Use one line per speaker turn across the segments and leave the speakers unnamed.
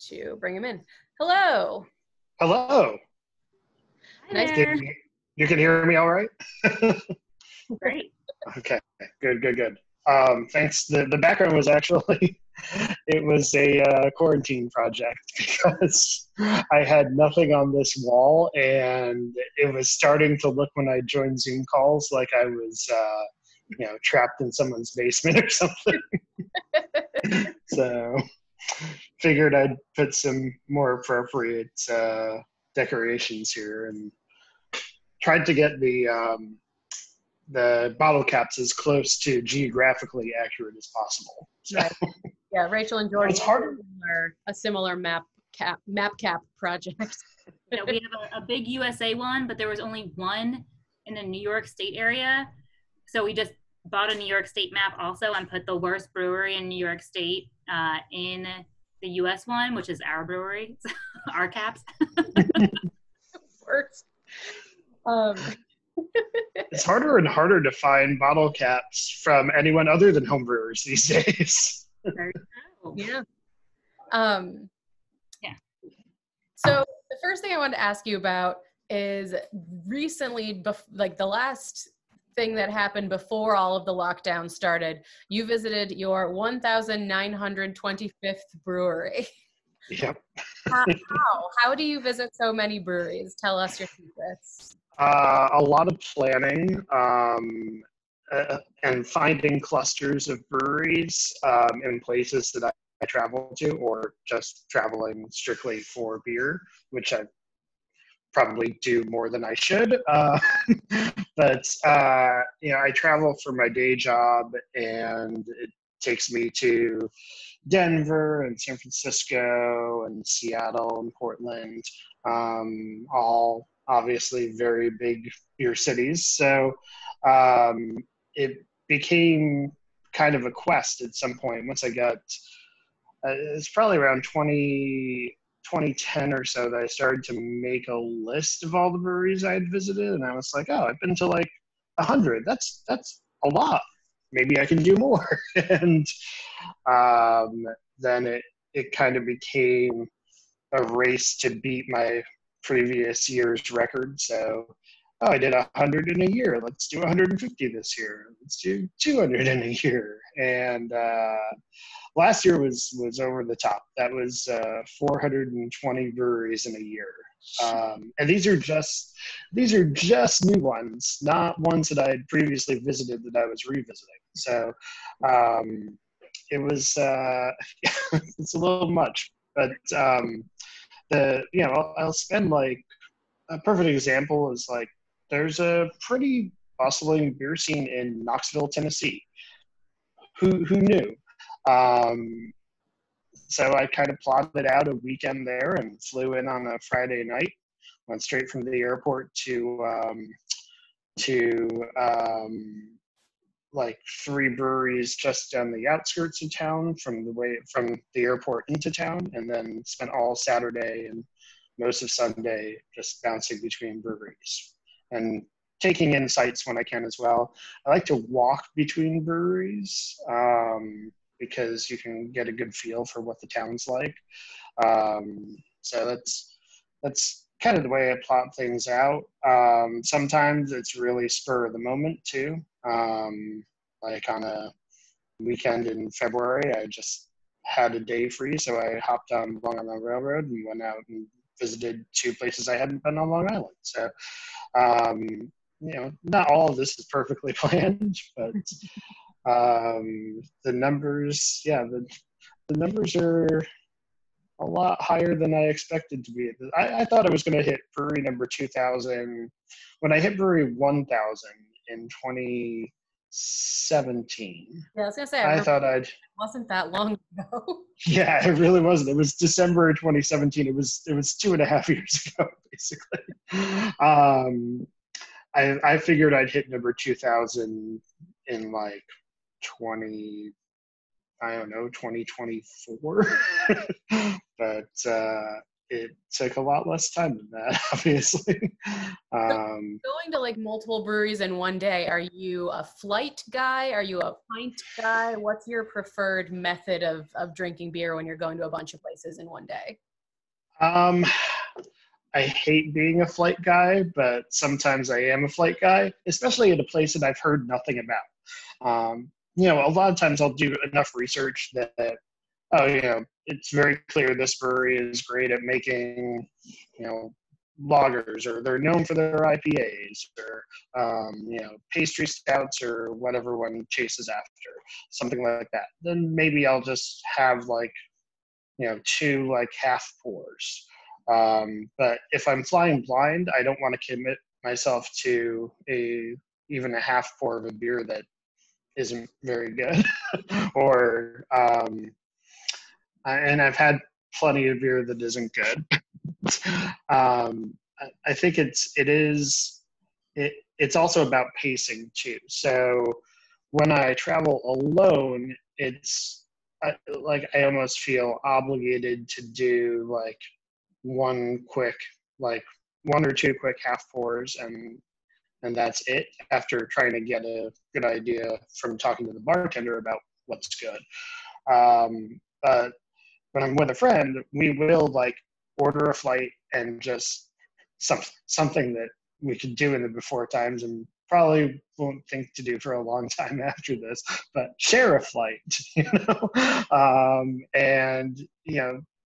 to bring him in. Hello.
Hello.
Hi nice. There.
You can hear me all right?
Great.
Okay, good. Thanks. The background was actually, it was a quarantine project because I had nothing on this wall, and it was starting to look when I joined Zoom calls like I was, trapped in someone's basement or something. So figured I'd put some more appropriate decorations here, and tried to get the bottle caps as close to geographically accurate as possible. So.
Right. Yeah, Rachel and George
are
a similar map cap project.
We have a big USA one, but there was only one in the New York State area. So we just bought a New York State map also and put the worst brewery in New York State in the US one, which is our brewery, our caps.
Worst.
It's harder and harder to find bottle caps from anyone other than home brewers these days.
Very true.
Yeah.
Yeah.
So the first thing I wanted to ask you about is recently, like the last thing that happened before all of the lockdown started, you visited your 1,925th brewery.
Yep.
How do you visit so many breweries? Tell us your secrets.
A lot of planning and finding clusters of breweries in places that I travel to, or just traveling strictly for beer, which I probably do more than I should. But I travel for my day job, and it takes me to Denver and San Francisco and Seattle and Portland, all obviously very big beer cities. So it became kind of a quest at some point once I got, it's probably around 2010 or so that I started to make a list of all the breweries I had visited. And I was like, oh, I've been to like 100. That's a lot. Maybe I can do more. And then it kind of became a race to beat my previous year's record. So, I did 100 in a year. Let's do 150 this year. Let's do 200 in a year. And last year was over the top. That was 420 breweries in a year. And these are just new ones, not ones that I had previously visited that I was revisiting. So it was it's a little much, but I'll spend like, a perfect example is like, there's a pretty bustling beer scene in Knoxville, Tennessee. Who knew? So I kind of plotted out a weekend there and flew in on a Friday night, went straight from the airport to like 3 breweries just on the outskirts of town from the airport into town, and then spent all Saturday and most of Sunday just bouncing between breweries and taking in sights when I can as well. I like to walk between breweries because you can get a good feel for what the town's like. So that's kind of the way I plot things out. Sometimes it's really spur of the moment too. Like on a weekend in February, I just had a day free, so I hopped on Long Island Railroad and went out and visited 2 places I hadn't been on Long Island. So, not all of this is perfectly planned, but the numbers, the numbers are a lot higher than I expected to be. I thought I was going to hit brewery number 2,000. When I hit brewery 1,000 in 2017.
Yeah, I was going to say,
I thought
it wasn't that long ago.
Yeah, it really wasn't. It was December 2017. It was 2.5 years ago, basically. I figured I'd hit number 2,000 in like 2024. But it took a lot less time than that, obviously.
So going to like multiple breweries in one day, are you a flight guy? Are you a pint guy? What's your preferred method of drinking beer when you're going to a bunch of places in one day?
Um, I hate being a flight guy, but sometimes I am a flight guy, especially at a place that I've heard nothing about. A lot of times I'll do enough research that, oh, it's very clear this brewery is great at making, lagers, or they're known for their IPAs, or, pastry stouts, or whatever one chases after, something like that. Then maybe I'll just have two half pours. But if I'm flying blind, I don't want to commit myself to even a half pour of a beer that isn't very good. Or and I've had plenty of beer that isn't good. I think it's also about pacing too. So when I travel alone, I almost feel obligated to do one or two quick half pours, and that's it, after trying to get a good idea from talking to the bartender about what's good. But when I'm with a friend, we will order a flight and just something that we could do in the before times, and probably won't think to do for a long time after this, but share a flight, and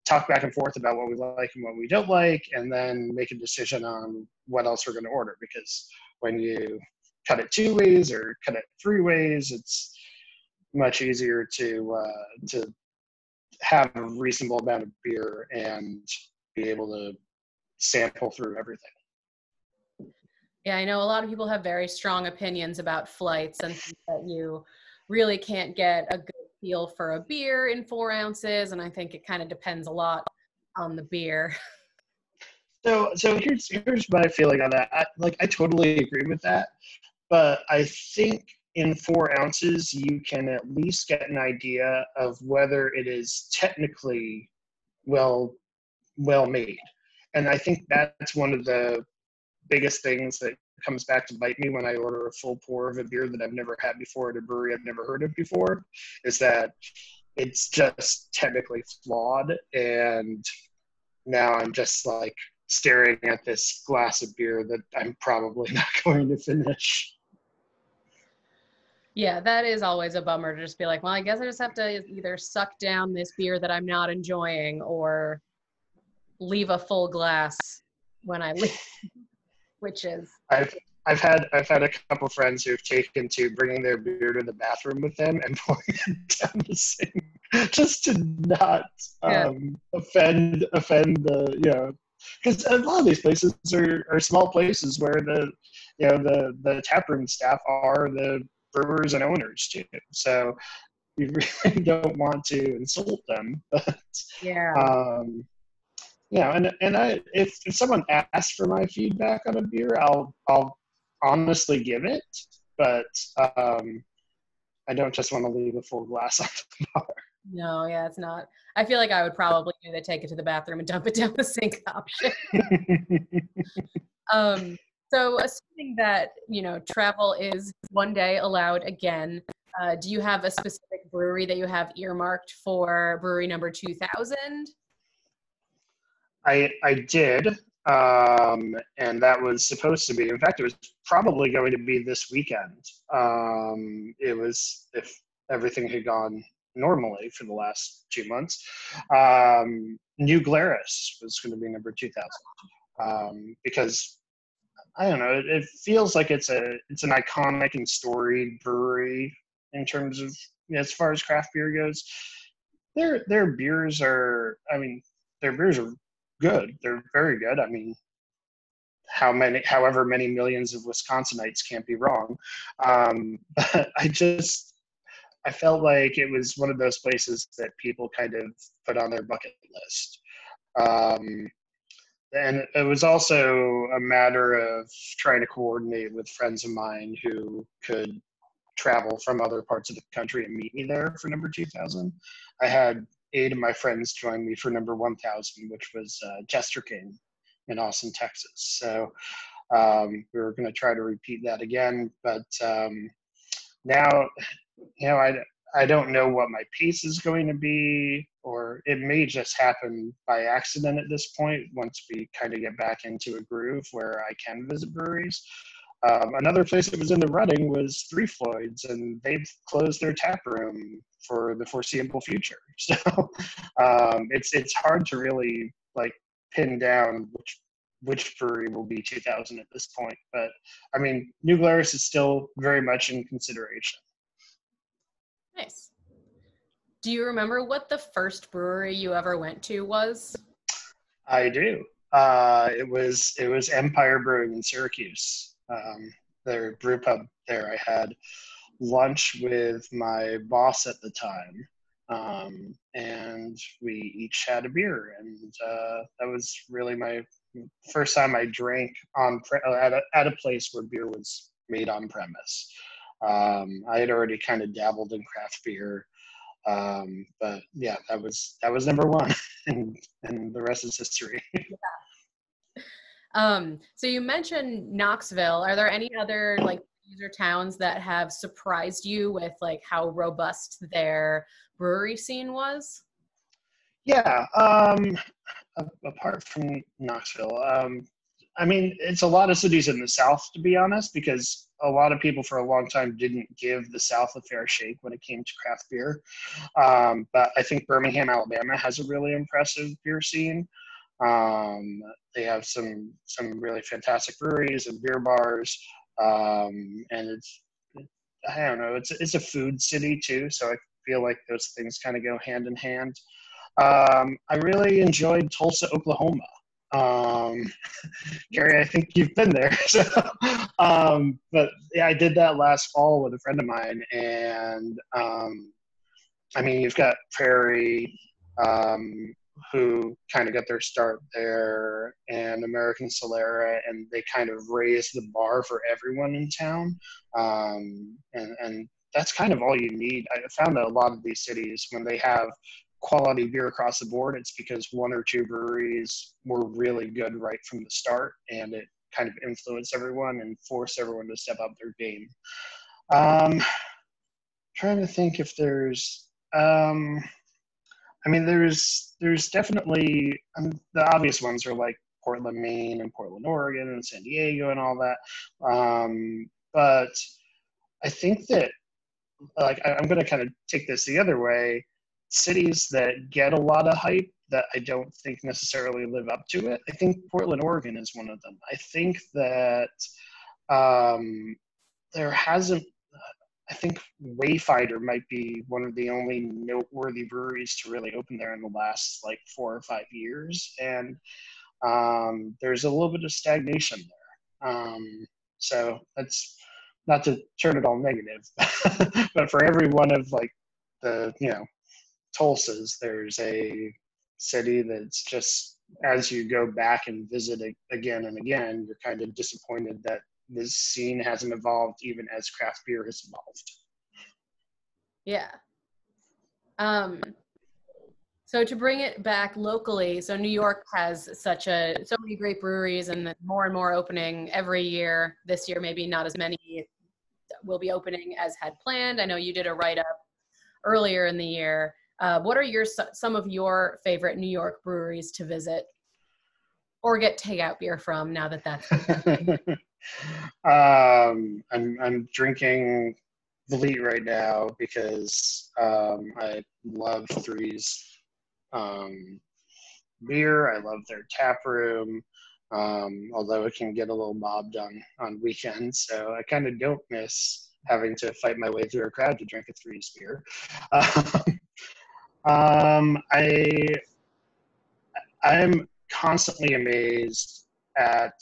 talk back and forth about what we like and what we don't like, and then make a decision on what else we're going to order. Because when you cut it 2 ways or cut it 3 ways, it's much easier to have a reasonable amount of beer and be able to sample through everything.
Yeah, I know a lot of people have very strong opinions about flights, and think that you really can't get a good feel for a beer in 4 ounces. And I think it kind of depends a lot on the beer.
So here's my feeling on that. I totally agree with that, but I think in 4 ounces you can at least get an idea of whether it is technically well made. And I think that's one of the biggest things that comes back to bite me when I order a full pour of a beer that I've never had before at a brewery I've never heard of before, is that it's just technically flawed. And now I'm just staring at this glass of beer that I'm probably not going to finish.
Yeah, that is always a bummer, to just be like, well, I guess I just have to either suck down this beer that I'm not enjoying, or leave a full glass when I leave, which is.
I've had a couple friends who've taken to bringing their beer to the bathroom with them and pouring it down the sink, just to not offend the because a lot of these places are small places where the taproom staff are the brewers and owners too. So you really don't want to insult them, but if someone asks for my feedback on a beer, I'll honestly give it, but I don't just want to leave a full glass on the bar.
No, yeah, it's not. I feel like I would probably do the take it to the bathroom and dump it down the sink option. So assuming that, travel is one day allowed again, do you have a specific brewery that you have earmarked for brewery number 2000?
I did, and that was supposed to be. In fact, it was probably going to be this weekend. It was, if everything had gone normally for the last 2 months. New Glarus was going to be number 2000, because I don't know. It feels like it's an iconic and storied brewery in terms of, as far as craft beer goes. Their beers are good. They're very good. I mean, however many millions of Wisconsinites can't be wrong. But I felt like it was one of those places that people kind of put on their bucket list. And it was also a matter of trying to coordinate with friends of mine who could travel from other parts of the country and meet me there for number 2000. I had 8 of my friends joined me for number 1000, which was Jester King in Austin, Texas. So we were going to try to repeat that again, but now, I don't know what my pace is going to be, or it may just happen by accident at this point once we kind of get back into a groove where I can visit breweries. Another place that was in the running was Three Floyds, and they've closed their tap room for the foreseeable future. So it's hard to really like pin down which brewery will be 2000 at this point. But I mean, New Glarus is still very much in consideration.
Nice. Do you remember what the first brewery you ever went to was?
I do. It was Empire Brewing in Syracuse. Their brew pub there. I had lunch with my boss at the time, and we each had a beer, and that was really my first time I drank at a place where beer was made on premise. I had already kind of dabbled in craft beer, but yeah, that was number one, and the rest is history.
So you mentioned Knoxville. Are there any other like cities or towns that have surprised you with like how robust their brewery scene was?
Yeah, apart from Knoxville, I mean, it's a lot of cities in the South, to be honest, because a lot of people for a long time didn't give the South a fair shake when it came to craft beer. But I think Birmingham, Alabama has a really impressive beer scene. They have some really fantastic breweries and beer bars, and I don't know, it's a food city too, so I feel like those things kind of go hand in hand. I really enjoyed Tulsa, Oklahoma. Um, Carrie, I think you've been there. So, but yeah, I did that last fall with a friend of mine, and I mean, you've got Prairie, who kind of got their start there, and American Solera, and they kind of raised the bar for everyone in town. And that's kind of all you need. I found that a lot of these cities, when they have quality beer across the board, it's because one or two breweries were really good right from the start, and it kind of influenced everyone and forced everyone to step up their game. Trying to think if there's I mean, there's definitely the obvious ones are like Portland, Maine, and Portland, Oregon, and San Diego, and all that. But I think that like I'm going to kind of take this the other way. Cities that get a lot of hype that I don't think necessarily live up to it. I think Portland, Oregon is one of them. I think that there hasn't I think Wayfinder might be one of the only noteworthy breweries to really open there in the last like 4 or 5 years, and there's a little bit of stagnation there. So that's not to turn it all negative, but for every one of like the Tulsas, there's a city that's just, as you go back and visit it again and again, you're kind of disappointed that this scene hasn't evolved even as craft beer has evolved.
Yeah. So to bring it back locally, so New York has so many great breweries, and more and more opening every year. This year, maybe not as many will be opening as had planned. I know you did a write-up earlier in the year. What are some of your favorite New York breweries to visit or get takeout beer from now that that's
I'm drinking Vliet right now because I love Three's beer. I love their tap room, although it can get a little mobbed on weekends. So I kind of don't miss having to fight my way through a crowd to drink a Three's beer. I'm constantly amazed at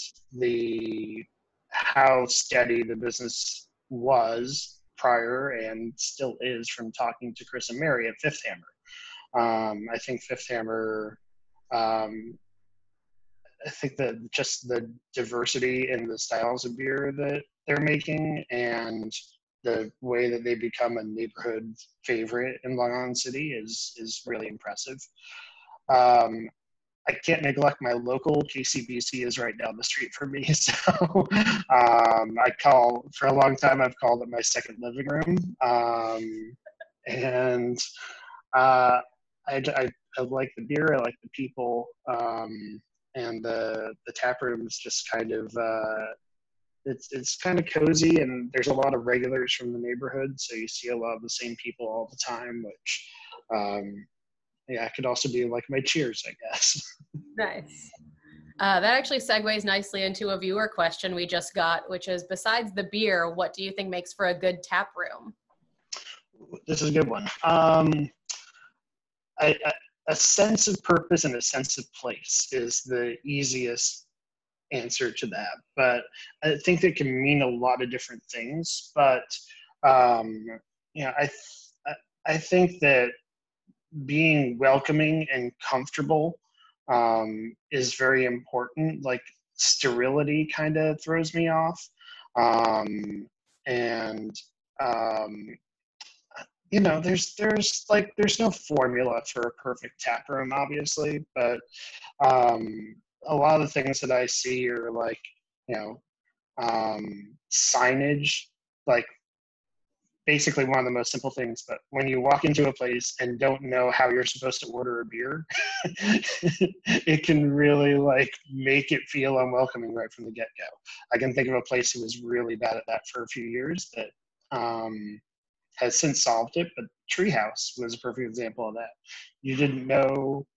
how steady the business was prior and still is from talking to Chris and Mary at Fifth Hammer. I think Fifth Hammer, I think that just the diversity in the styles of beer that they're making and the way that they become a neighborhood favorite in Long Island City is really impressive. I can't neglect my local. KCBC is right down the street from me. So for a long time, I've called it my second living room. And I like the beer, I like the people, and the tap room is just kind of, it's kind of cozy, and there's a lot of regulars from the neighborhood, so you see a lot of the same people all the time, which, yeah, it could also be like my cheers, I guess.
Nice. That actually segues nicely into a viewer question we just got, which is, besides the beer, what do you think makes for a good tap room?
This is a good one. A sense of purpose and a sense of place is the easiest answer to that. But I think that can mean a lot of different things. But I think that being welcoming and comfortable is very important. Like sterility kind of throws me off. There's no formula for a perfect tap room, obviously, but a lot of the things that I see are like, signage, like basically one of the most simple things, but when you walk into a place and don't know how you're supposed to order a beer, it can really like make it feel unwelcoming right from the get-go. I can think of a place who was really bad at that for a few years that has since solved it, but Treehouse was a perfect example of that. You didn't know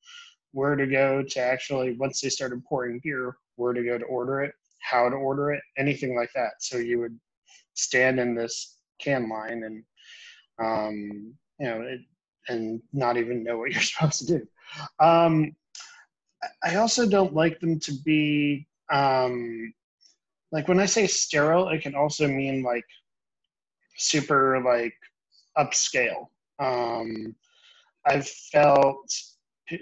where to go to actually, once they started pouring beer, where to go to order it, how to order it, anything like that. So you would stand in this can line and and not even know what you're supposed to do. I also don't like them to be like, when I say sterile, it can also mean like super like upscale. I've felt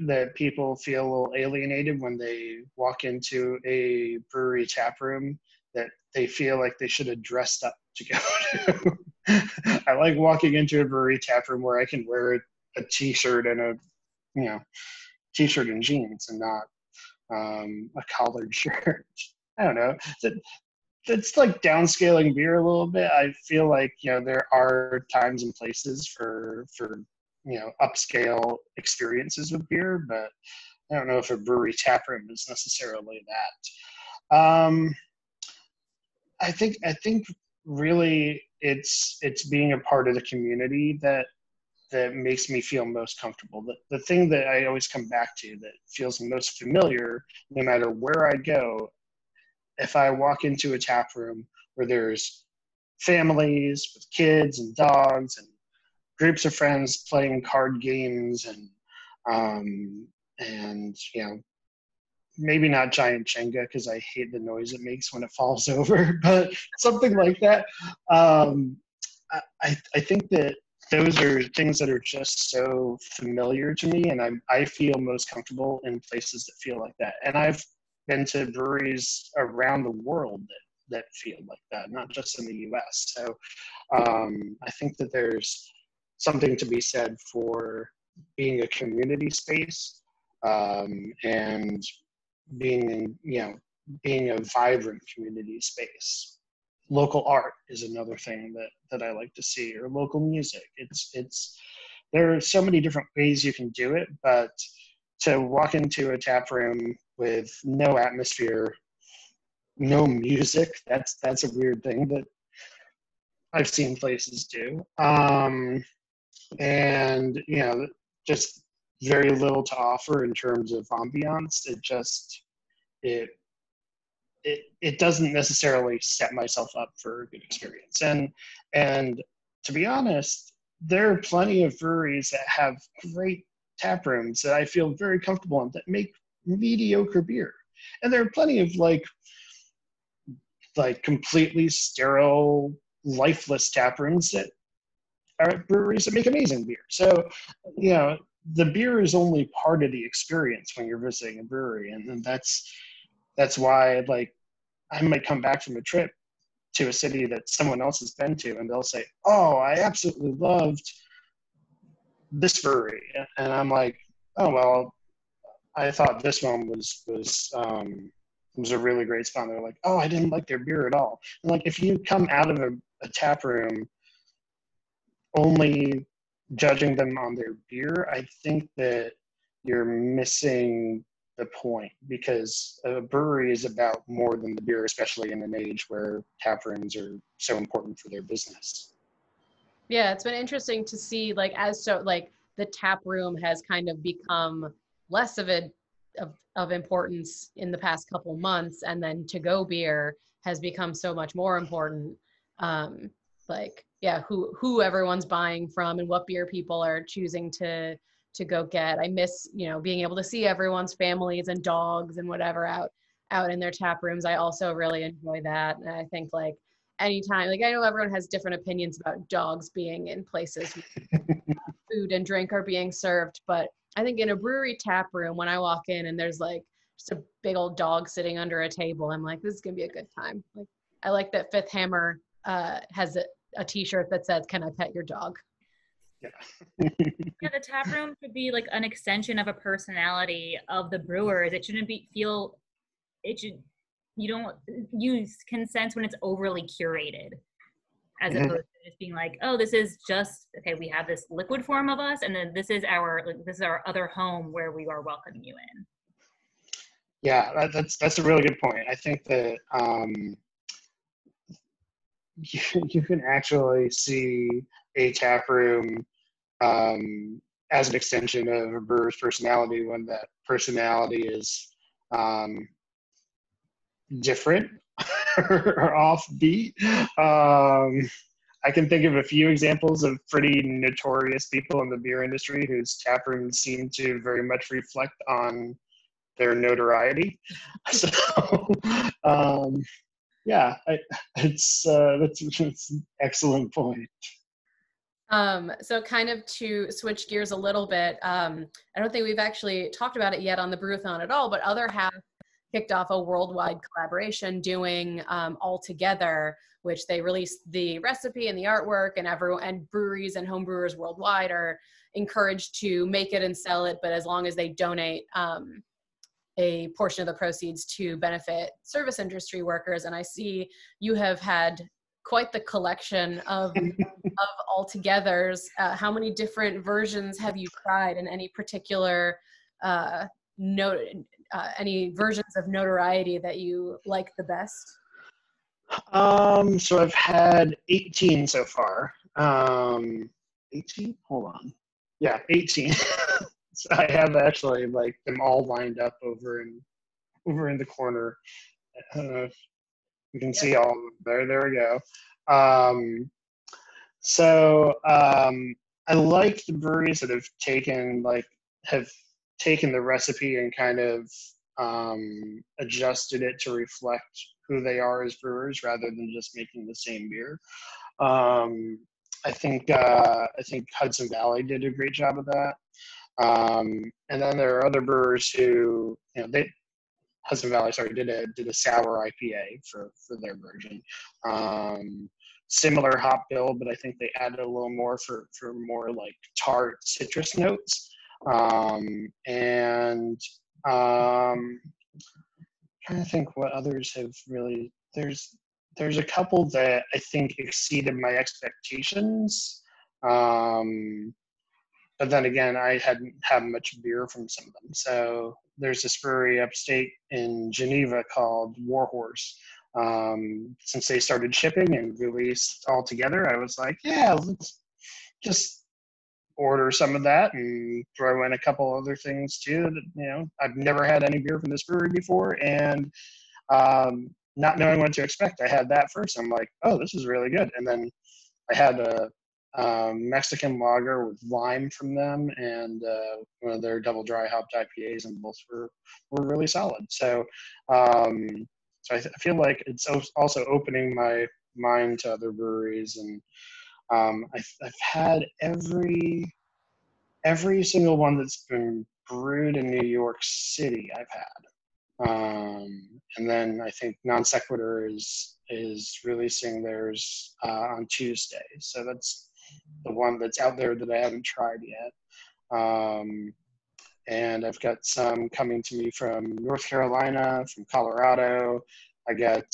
that people feel a little alienated when they walk into a brewery tap room, that they feel like they should have dressed up to go to. I like walking into a brewery tap room where I can wear a t-shirt and t-shirt and jeans, and not a collared shirt. I don't know. It's like downscaling beer a little bit. I feel like, there are times and places for upscale experiences with beer, but I don't know if a brewery tap room is necessarily that. I think really it's being a part of the community that makes me feel most comfortable. The thing that I always come back to that feels most familiar, no matter where I go, if I walk into a tap room where there's families with kids and dogs and groups of friends playing card games and maybe not giant Jenga, because I hate the noise it makes when it falls over, but something like that. I think that those are things that are just so familiar to me, and I feel most comfortable in places that feel like that. And I've been to breweries around the world that feel like that, not just in the US. So I think that there's something to be said for being a community space, and being a vibrant community space. Local art is another thing that I like to see, or local music. There are so many different ways you can do it, but to walk into a tap room with no atmosphere, no music, that's a weird thing that I've seen places do. And just very little to offer in terms of ambiance. It doesn't necessarily set myself up for a good experience. And to be honest, there are plenty of breweries that have great tap rooms that I feel very comfortable in, that make mediocre beer. And there are plenty of like completely sterile, lifeless tap rooms that are breweries that make amazing beer. So, the beer is only part of the experience when you're visiting a brewery. And that's why, like, I might come back from a trip to a city that someone else has been to, and they'll say, "Oh, I absolutely loved this brewery," and I'm like, "Oh well, I thought this one was a really great spot." And they're like, "Oh, I didn't like their beer at all." And like, if you come out of a tap room only judging them on their beer, I think that you're missing the point, because a brewery is about more than the beer, especially in an age where tap rooms are so important for their business.
Yeah, it's been interesting to see, like, the tap room has kind of become less of importance in the past couple months, and then to go beer has become so much more important. Like, yeah, who everyone's buying from and what beer people are choosing to go get. I miss, being able to see everyone's families and dogs and whatever out in their tap rooms. I also really enjoy that. And I think, like, anytime, like, I know everyone has different opinions about dogs being in places where food and drink are being served, but I think in a brewery tap room, when I walk in and there's like just a big old dog sitting under a table, I'm like, this is gonna be a good time. Like, I like that Fifth Hammer has a t-shirt that says, "Can I pet your dog?"
Yeah.
Yeah, the tap room should be like an extension of a personality of the brewers. It shouldn't you don't use consent when it's overly curated, as opposed to just being like, oh, this is just, okay, we have this liquid form of us, and then this is our other home where we are welcoming you in.
Yeah, that's a really good point. I think that you can actually see a tap room as an extension of a brewer's personality when that personality is different or offbeat. I can think of a few examples of pretty notorious people in the beer industry whose tap rooms seem to very much reflect on their notoriety. So, yeah, that's an excellent point.
So kind of to switch gears a little bit, I don't think we've actually talked about it yet on the Brewathon at all, but Other Half kicked off a worldwide collaboration doing All Together, which they released the recipe and the artwork, and breweries and home brewers worldwide are encouraged to make it and sell it, but as long as they donate a portion of the proceeds to benefit service industry workers. And I see you have had quite the collection of All-Togethers. How many different versions have you tried, and any particular any versions of notoriety that you like the best?
So I've had 18 so far. 18? Hold on. Yeah, 18. So I have actually like them all lined up over in the corner. I don't know if you can see all of them there. There we go. I like the breweries that have taken the recipe and kind of adjusted it to reflect who they are as brewers rather than just making the same beer. I think Hudson Valley did a great job of that. And then there are other brewers who, Hudson Valley, sorry, did a sour IPA for their version. Similar hop bill, but I think they added a little more for more like tart citrus notes. Trying to think what others have really. There's a couple that I think exceeded my expectations. But then again, I hadn't had much beer from some of them. So there's this brewery upstate in Geneva called Warhorse. Since they started shipping and released All Together, I was like, yeah, let's just order some of that and throw in a couple other things too. That, I've never had any beer from this brewery before, and not knowing what to expect, I had that first. I'm like, oh, this is really good. And then I had a Mexican lager with lime from them, and one of their double dry hopped IPAs, and both were really solid. So, I feel like it's also opening my mind to other breweries, and I've had every single one that's been brewed in New York City I've had. And then I think Non Sequitur is releasing theirs on Tuesday. So that's the one that's out there that I haven't tried yet. And I've got some coming to me from North Carolina, from Colorado. I got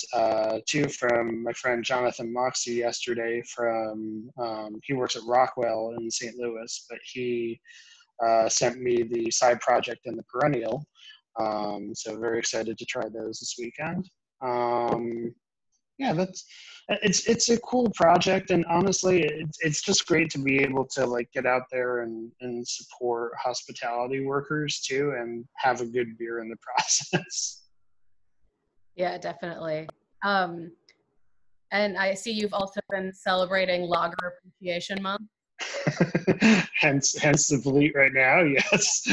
2 from my friend Jonathan Moxie yesterday from, he works at Rockwell in St. Louis, but he sent me the side project and the perennial. So very excited to try those this weekend. Yeah, it's a cool project, and honestly, it's just great to be able to like get out there and support hospitality workers too, and have a good beer in the process.
Yeah, definitely. And I see you've also been celebrating Lager Appreciation Month.
hence the fleet right now. Yes.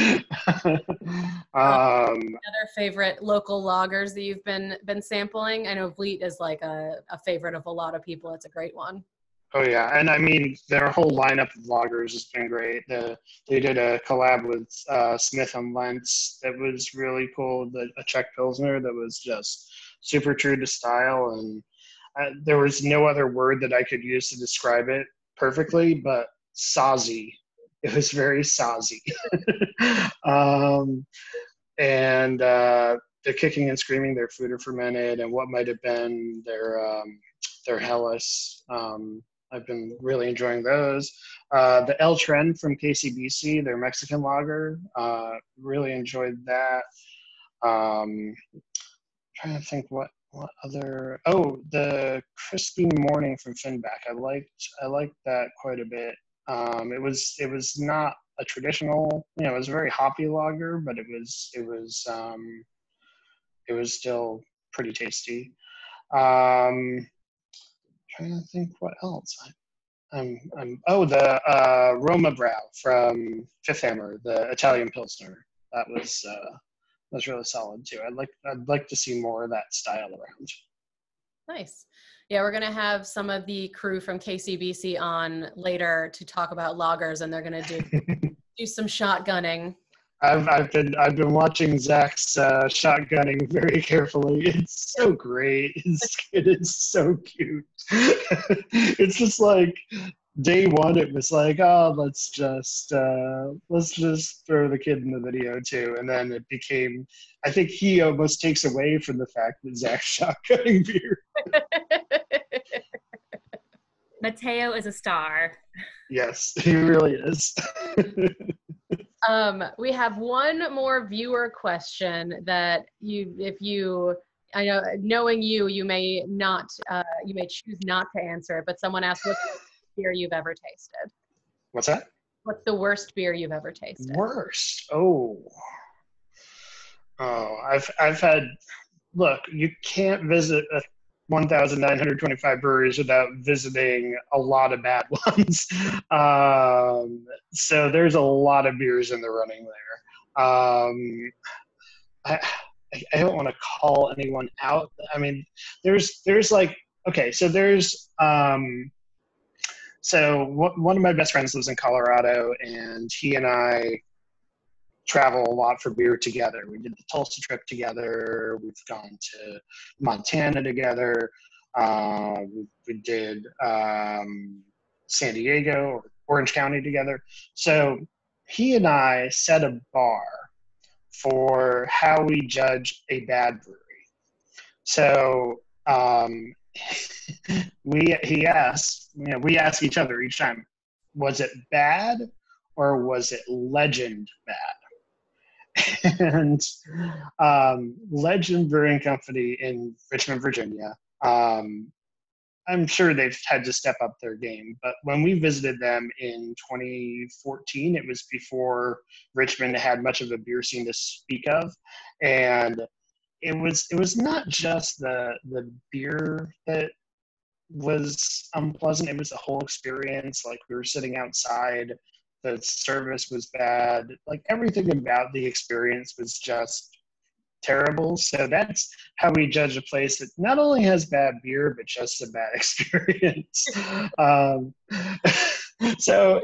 Other favorite local lagers that you've been sampling? I know Vliet is like a favorite of a lot of people. It's a great one.
Oh yeah, and I mean their whole lineup of lagers has been great. They did a collab with Smith and Lentz that was really cool. A Czech Pilsner that was just super true to style, and there was no other word that I could use to describe it perfectly, but saucy. It was very saucy. And they're kicking and screaming their food or fermented, and what might have been their Hellas. I've been really enjoying those. The El Tren from KCBC, their Mexican lager, really enjoyed that. Trying to think what other. Oh, the Crispy Morning from Finback. I liked that quite a bit. It was not a traditional, it was a very hoppy lager, but it was still pretty tasty. Trying to think what else. The Roma Brow from Fifth Hammer, the Italian Pilsner. That was really solid too. I'd like to see more of that style around.
Nice. Yeah, we're gonna have some of the crew from KCBC on later to talk about lagers, and they're gonna do some shotgunning.
I've been watching Zach's shotgunning very carefully. It's so great. It is so cute. It's just like day one. It was like, oh, let's just throw the kid in the video too, and then it became. I think he almost takes away from the fact that Zach's shotgunning beer.
Mateo is a star.
Yes, he really is.
We have one more viewer question that I know, knowing you may not, you may choose not to answer it, but someone asked, what's the worst beer you've ever tasted?
What's that?
What's the worst beer you've ever tasted?
Worst? Oh, I've had. Look, you can't visit 1,925 breweries without visiting a lot of bad ones. So there's a lot of beers in the running there. I don't want to call anyone out. I mean, there's like, okay, so there's, so one of my best friends lives in Colorado, and he and I travel a lot for beer together. We did the Tulsa trip together. We've gone to Montana together. We did San Diego or Orange County together. So he and I set a bar for how we judge a bad brewery. So we ask each other each time, was it bad or was it legend bad? And Legend Brewing Company in Richmond, Virginia, I'm sure they've had to step up their game. But when we visited them in 2014, it was before Richmond had much of a beer scene to speak of. And it was not just the beer that was unpleasant. It was the whole experience. Like, we were sitting outside. The service was bad. Like, everything about the experience was just terrible. So that's how we judge a place that not only has bad beer, but just a bad experience. So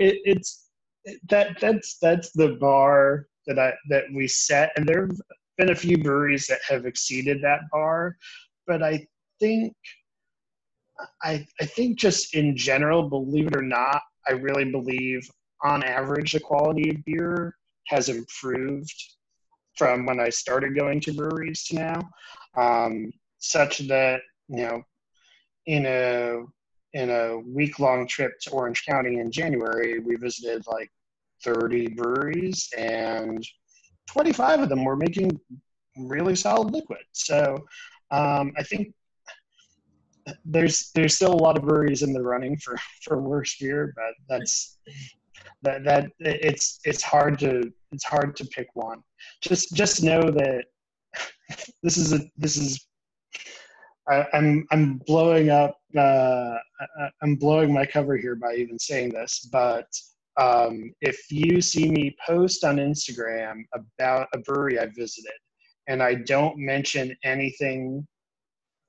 that's the bar that we set. And been a few breweries that have exceeded that bar, but I think just in general, believe it or not, I really believe on average the quality of beer has improved from when I started going to breweries to now, such that, in a week-long trip to Orange County in January, we visited like 30 breweries, and 25 of them were making really solid liquid. So I think there's still a lot of breweries in the running for worse beer, but it's hard to pick one. Just know that I'm blowing up. I'm blowing my cover here by even saying this, but if you see me post on Instagram about a brewery I visited, and I don't mention anything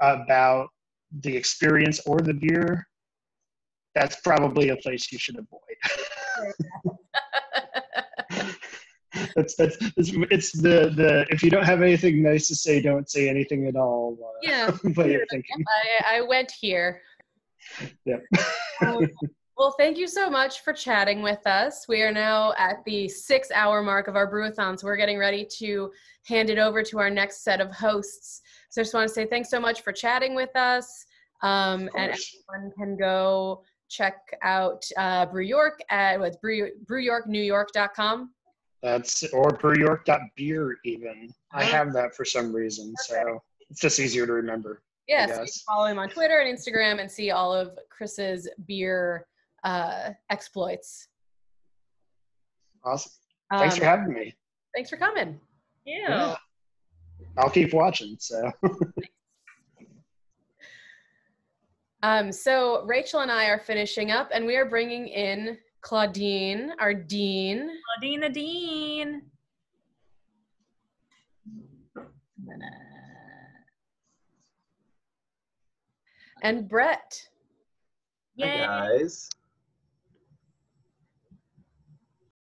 about the experience or the beer, that's probably a place you should avoid. It's the if you don't have anything nice to say, don't say anything at all.
Yeah,
way of thinking.
I went here.
Yeah.
Well, thank you so much for chatting with us. We are now at the 6-hour mark of our brewathon, so we're getting ready to hand it over to our next set of hosts. So I just want to say thanks so much for chatting with us. And everyone can go check out Brew York at brewyorknewyork.com.
Or brewyork.beer even. I have that for some reason, so it's just easier to remember.
Yes, you can follow him on Twitter and Instagram and see all of Chris's beer exploits.
Awesome. Thanks for having me.
Thanks for coming.
Yeah.
I'll keep watching. So.
So Rachel and I are finishing up, and we are bringing in Claudine, our dean.
Claudine the dean.
And Brett.
Yay.
Hi guys.